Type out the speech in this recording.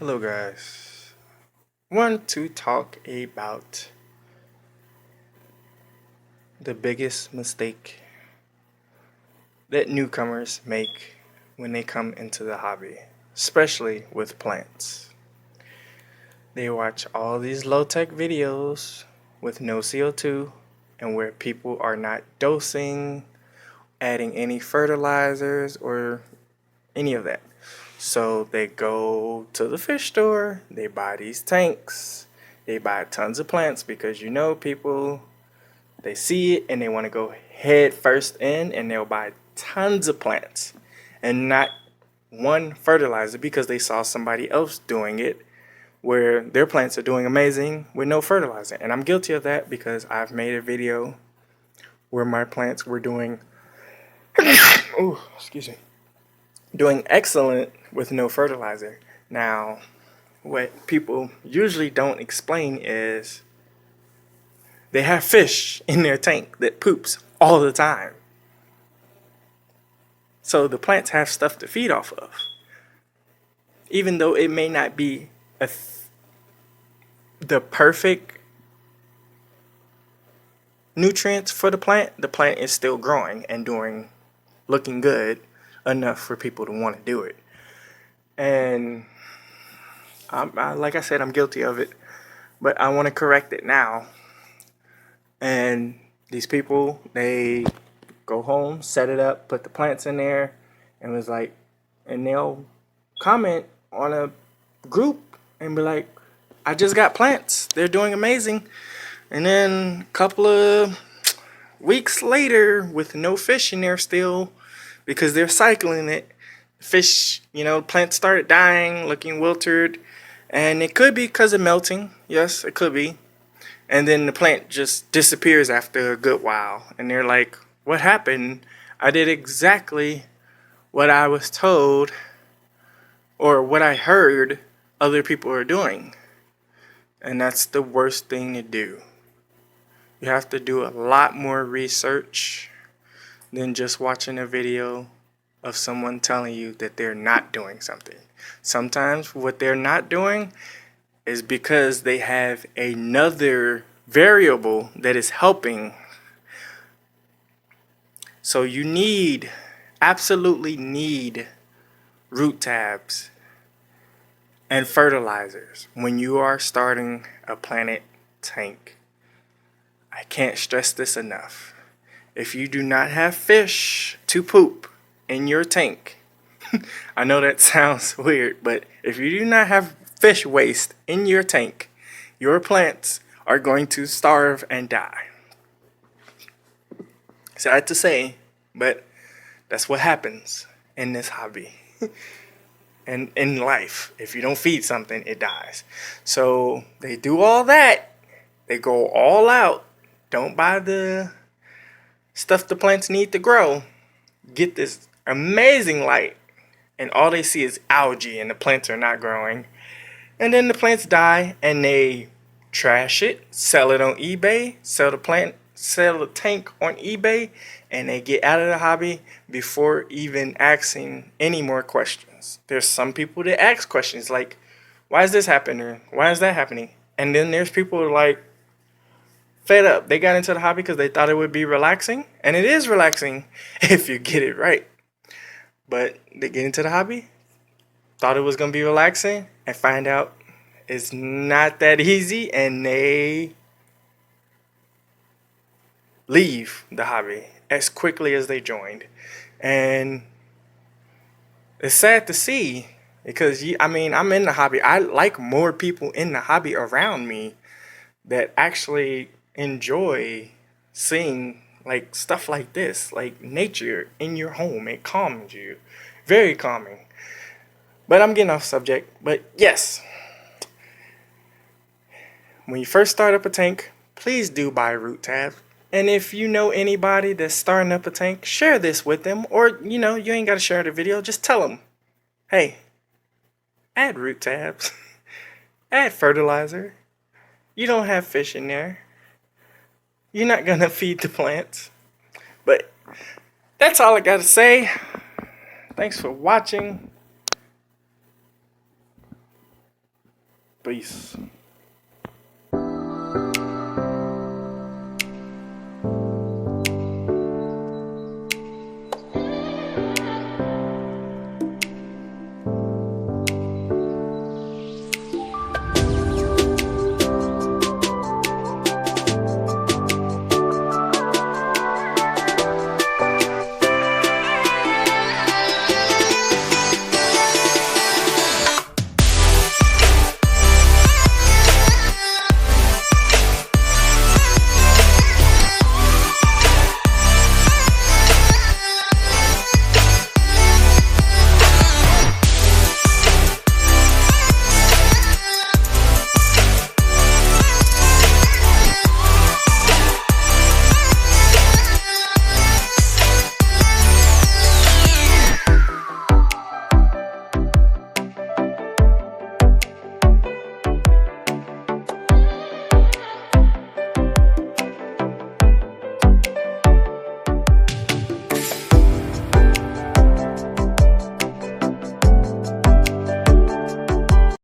Hello, guys. Want to talk about the biggest mistake that newcomers make when they come into the hobby, especially with plants. They watch all these low tech videos with no CO2 and where people are not dosing, adding any fertilizers, or any of that. So they go to the fish store, they buy these tanks, they buy tons of plants because people, they see it and they want to go head first in and they'll buy tons of plants and not one fertilizer because they saw somebody else doing it where their plants are doing amazing with no fertilizer. And I'm guilty of that because I've made a video where my plants were doing, oh, excuse me, doing excellent with no fertilizer. Now, what people usually don't explain is they have fish in their tank that poops all the time. So the plants have stuff to feed off of. Even though it may not be the perfect nutrients for the plant is still growing and looking good enough for people to want to do it. And like I said, I'm guilty of it, but I want to correct it now. And these people, they go home, set it up, put the plants in there, and and they'll comment on a group and be like, I just got plants. They're doing amazing. And then a couple of weeks later, with no fish in there still, because they're cycling it, fish, plants started dying, looking wilted. And it could be because of melting. Yes, it could be. And then the plant just disappears after a good while. And they're like, what happened? I did exactly what I was told or what I heard other people are doing. And that's the worst thing to do. You have to do a lot more research than just watching a video of someone telling you that they're not doing something. Sometimes what they're not doing is because they have another variable that is helping. So you absolutely need root tabs and fertilizers when you are starting a plant tank. I can't stress this enough. If you do not have fish to poop in your tank, I know that sounds weird, but if you do not have fish waste in your tank, your plants are going to starve and die. Sad to say, but that's what happens in this hobby. And in life, if you don't feed something, it dies. So they do all that. They go all out. Don't buy the stuff the plants need to grow. Get this amazing light, and all they see is algae, and the plants are not growing. And then the plants die, and they trash it, sell it on eBay, sell the tank on eBay, and they get out of the hobby before even asking any more questions. There's some people that ask questions like, why is this happening? Why is that happening? And then there's people like fed up. They got into the hobby because they thought it would be relaxing, and it is relaxing if you get it right. But they get into the hobby, thought it was going to be relaxing, and find out it's not that easy, and they leave the hobby as quickly as they joined. And it's sad to see because I'm in the hobby. I like more people in the hobby around me that actually enjoy seeing like stuff like this, like nature in your home. It calms you. Very calming. But I'm getting off subject. But yes, when you first start up a tank, please do buy root tabs. And if you know anybody that's starting up a tank, share this with them. Or, you ain't got to share the video. Just tell them, hey, add root tabs. Add fertilizer. You don't have fish in there. You're not going to feed the plants. But that's all I got to say. Thanks for watching. Peace.